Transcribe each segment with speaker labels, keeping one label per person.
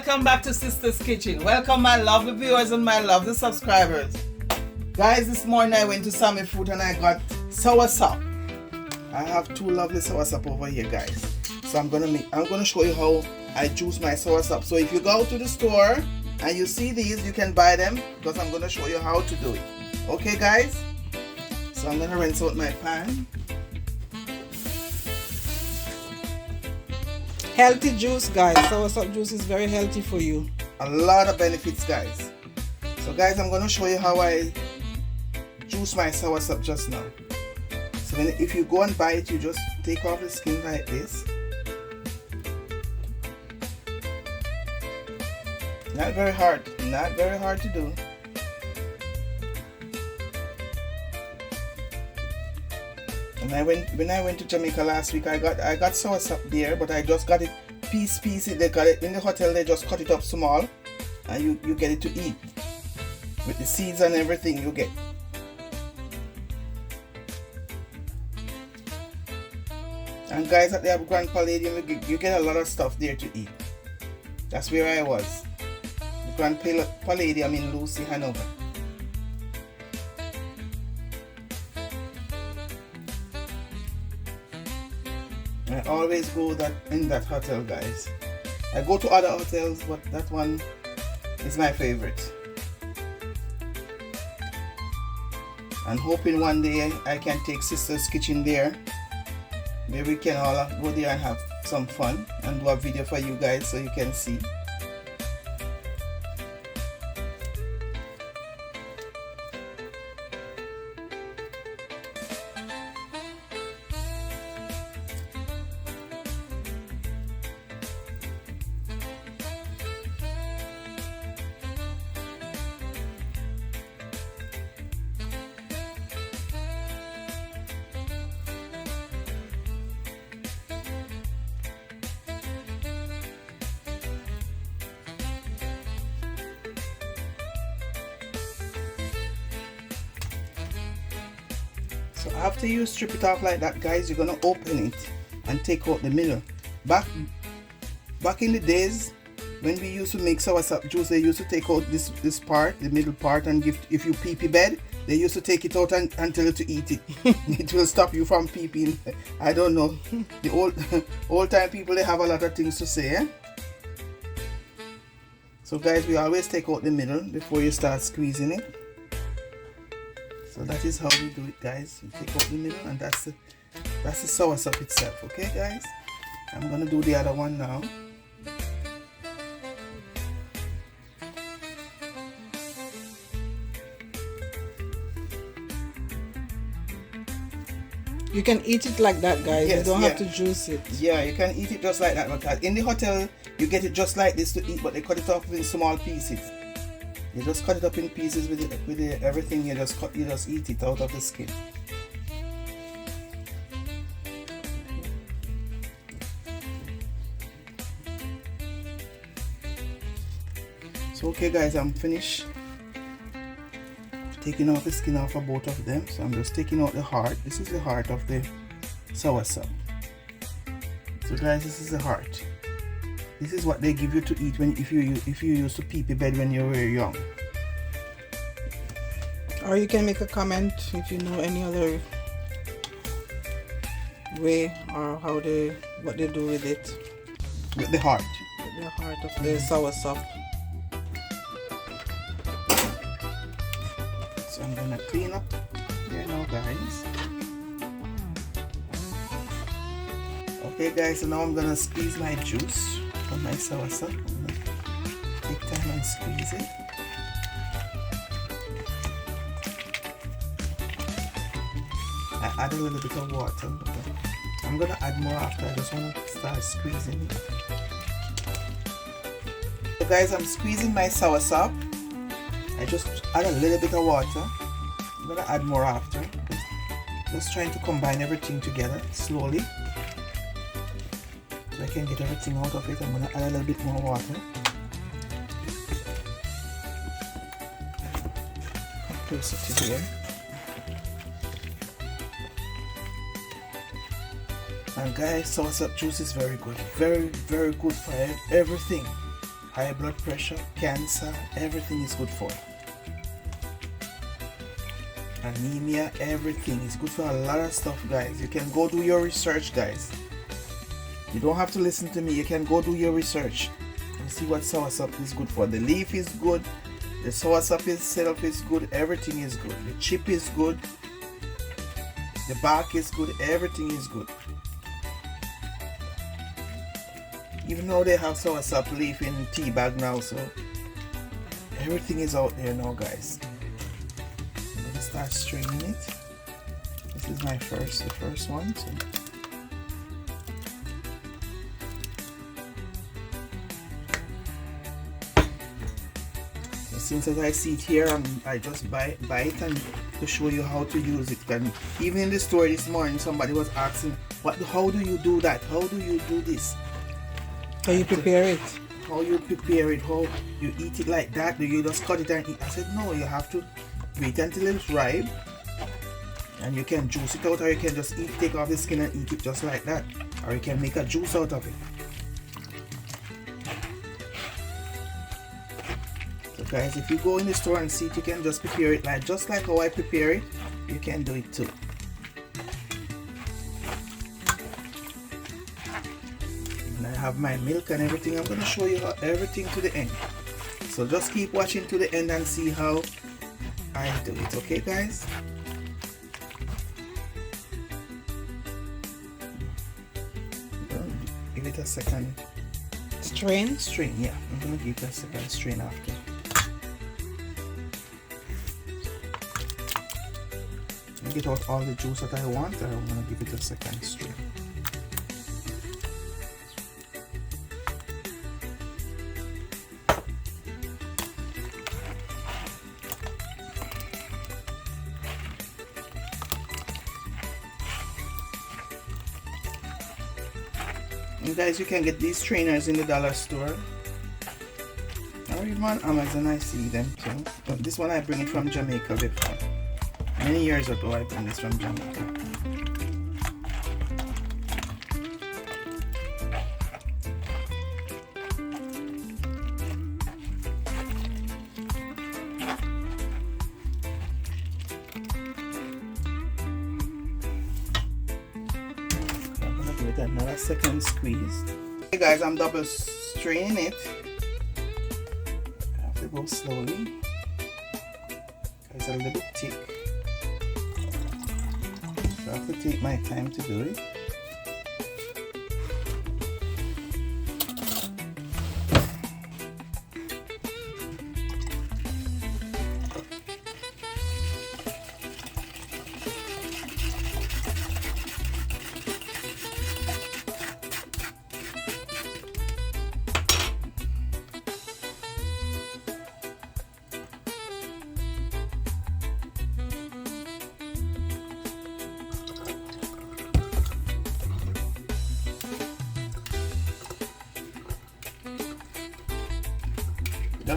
Speaker 1: welcome back to Sister's Kitchen. Welcome my lovely viewers and my lovely subscribers. Guys, this morning I went to Sammy Fruit and I got soursop. I have two lovely soursop over here, guys. So I'm gonna show you how I juice my soursop. So if you go to the store and you see these, you can buy them because I'm gonna show you how to do it. Okay, guys? So I'm gonna rinse out my pan.
Speaker 2: Healthy juice, guys. Soursop juice is very healthy for you.
Speaker 1: A lot of benefits, guys. So guys, I'm going to show you how I juice my soursop just now. So if you go and buy it, you just take off the skin like this. Not very hard to do. And when I went to Jamaica last week, I got soursop there, but I just got it piece. They got it in the hotel. They just cut it up small, and you get it to eat with the seeds and everything you get. And guys, at the Grand Palladium, you get a lot of stuff there to eat. That's where I was. The Grand Palladium in Lucy, Hanover. I always go in that hotel, guys. I go to other hotels, but that one is my favorite. And hoping one day I can take Sister's Kitchen there. Maybe we can all go there and have some fun and do a video for you guys so you can see. So after you strip it off like that, guys, you're gonna open it and take out the middle. Back in the days when we used to make soursop juice, they used to take out this part, the middle part, and if you pee bed, they used to take it out and tell you to eat it. It will stop you from peeing. I don't know. The old time people, they have a lot of things to say. Eh? So guys, we always take out the middle before you start squeezing it. So that is how we do it, guys. You take out the middle, and that's the soursop itself. Okay, guys. I'm gonna do the other one now.
Speaker 2: You can eat it like that, guys.
Speaker 1: Yes,
Speaker 2: you don't have to juice it.
Speaker 1: Yeah, you can eat it just like that. Because in the hotel, you get it just like this to eat, but they cut it off in small pieces. You just cut it up in pieces with everything. You just eat it out of the skin. So okay, guys, I'm finished taking out the skin off of both of them. So I'm just taking out the heart. This is the heart of the soursop. So guys, this is the heart. This is what they give you to eat if you used to pee bed when you were young.
Speaker 2: Or you can make a comment if you know any other way or what they do with it.
Speaker 1: With the heart.
Speaker 2: With the heart of the soursop.
Speaker 1: So I'm gonna clean up there now, guys. Okay, guys, so now I'm gonna squeeze my juice from my soursop. I'm gonna take time and squeeze it. I add a little bit of water, but I'm gonna add more after. I just wanna start squeezing it. So guys, I'm squeezing my soursop. I just add a little bit of water. I'm gonna add more after. Just trying to combine everything together slowly. So I can get everything out of it. I'm gonna add a little bit more water. Place it to here. And guys, soursop juice is very good. Very good for everything. high blood pressure, cancer, everything is good for. Anemia, everything is good for a lot of stuff, guys. You can go do your research, guys. You don't have to listen to me. You can go do your research and see what soursop is good for. The leaf is good, the soursop itself is good, everything is good. The chip is good, the bark is good, everything is good. Even though they have soursop leaf in tea bag now, so everything is out there now, guys. I'm gonna start straining it. This is the first one. So since as I see it here, I just buy it and to show you how to use it. And even in the store this morning, somebody was asking, how do you do that? How do you do this?
Speaker 2: How you prepare it?
Speaker 1: How you prepare it? How you eat it like that? Do you just cut it and eat? I said no, you have to wait until it's ripe, and you can juice it out, or you can just take off the skin and eat it just like that, or you can make a juice out of it. So guys, if you go in the store and see it, you can just prepare it just like how I prepare it. You can do it too. I have my milk and everything. I'm going to show you everything to the end, so just keep watching to the end and see how I do it. Okay guys, give it a second
Speaker 2: strain.
Speaker 1: Yeah, I'm going to give it a second strain after. Get out all the juice that I want, and I'm going to give it a second strain. And guys, you can get these strainers in the dollar store, or even on Amazon. I see them too. But this one I bring it from Jamaica before. Many years ago I bring this from Jamaica. Another second squeeze. Okay guys, I'm double straining it. I have to go slowly. It's a little bit thick, so I have to take my time to do it.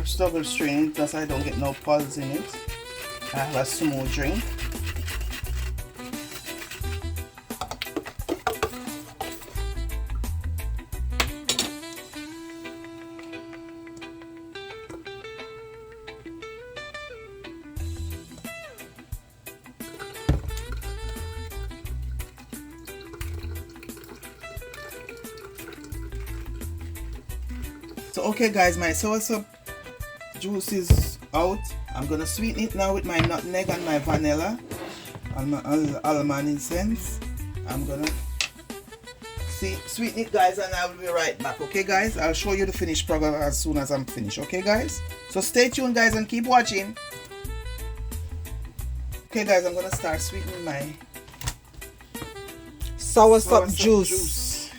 Speaker 1: Just double strain because I don't get no pulse in it. I have a smooth drink. So okay guys, my soursop juice is out. I'm gonna sweeten it now with my nutmeg and my vanilla and my almond essence. I'm gonna sweeten it guys, and I will be right back. Okay guys, I'll show you the finished product as soon as I'm finished. Okay guys, so stay tuned guys and keep watching. Okay guys, I'm gonna start sweetening my
Speaker 2: Soursop juice.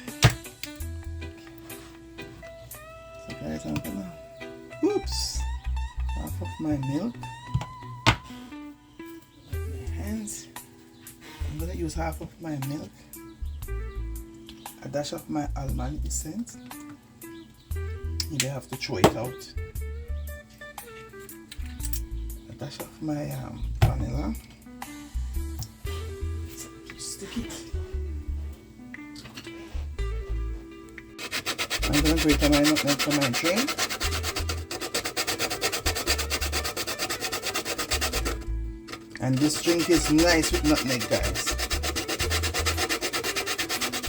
Speaker 1: So guys, I'm gonna half of my milk. My hands. I'm gonna use half of my milk. A dash of my almond essence. Maybe I have to throw it out. A dash of my vanilla. Just stick it. I'm gonna grate my nutmeg for my drink. And this drink is nice with nutmeg, guys.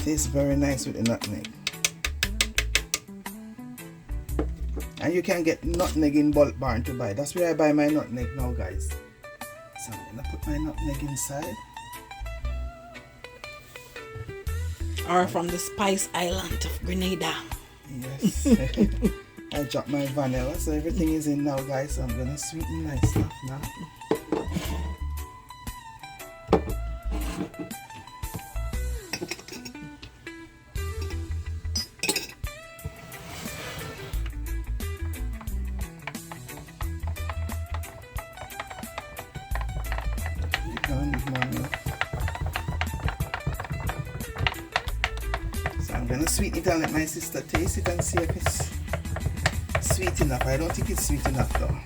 Speaker 1: Tastes very nice with the nutmeg. And you can get nutmeg in bulk barn to buy. That's where I buy my nutmeg now, guys. So I'm gonna put my nutmeg inside.
Speaker 2: Or from the Spice Island of Grenada.
Speaker 1: Yes. I dropped my vanilla, so everything is in now, guys. So I'm gonna sweeten my stuff now. So I'm gonna sweeten it and let my sister taste it and see if it's sweet enough. I don't think it's sweet enough though.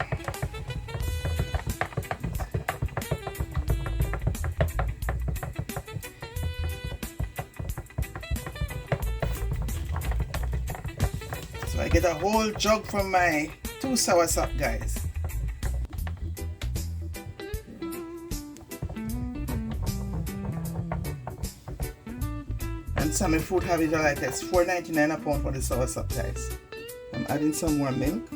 Speaker 1: So I get a whole jug from my 2 Soursop, guys. And some food have it like this. $4.99 a pound for the Soursop, guys. I'm adding some more milk.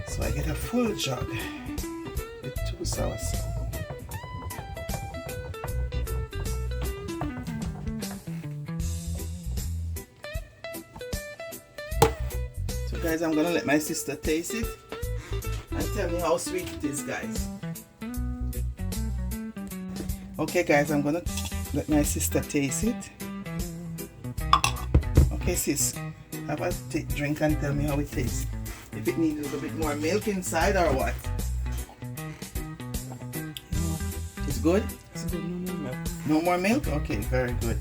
Speaker 1: So I get a full jug with 2 Soursop. So guys, I'm gonna let my sister taste it and tell me how sweet it is, guys. Okay guys, I'm gonna let my sister taste it. Okay sis, have a drink and tell me how it tastes. If it needs a little bit more milk inside or what. It's good?
Speaker 2: It's good, no more milk.
Speaker 1: No more milk? Okay, very good.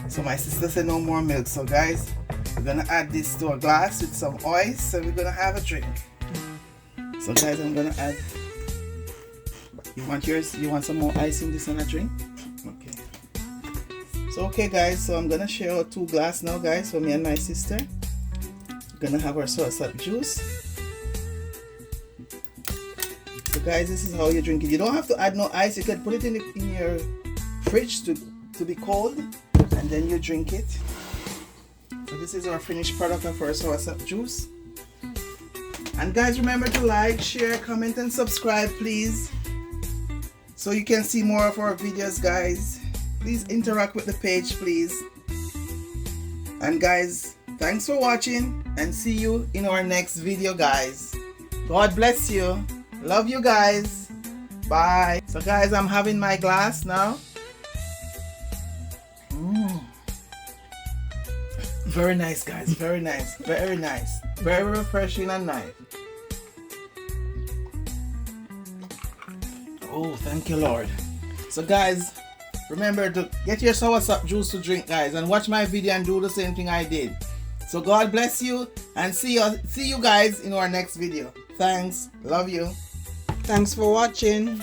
Speaker 1: So my sister said no more milk. So guys, we're gonna add this to a glass with some ice, so we're gonna have a drink. So guys, I'm gonna add. You want yours? You want some more ice in this and a drink? Okay. So okay guys, so I'm gonna share our 2 glasses now, guys, for me and my sister. We're gonna have our Soursop juice. So guys, this is how you drink it. You don't have to add no ice. You can put it in your fridge to be cold, and then you drink it. So this is our finished product of our Soursop juice. And guys, remember to like, share, comment, and subscribe, please, so you can see more of our videos, guys. Please interact with the page, please. And guys, thanks for watching, and see you in our next video, guys. God bless you. Love you guys. Bye. So guys, I'm having my glass now. Very nice, guys. Very nice. Very nice. Very refreshing and nice. Oh, thank you, Lord. So guys, remember to get your Soursop juice to drink, guys, and watch my video and do the same thing I did. So God bless you, and see you guys in our next video. Thanks. Love you.
Speaker 2: Thanks for watching.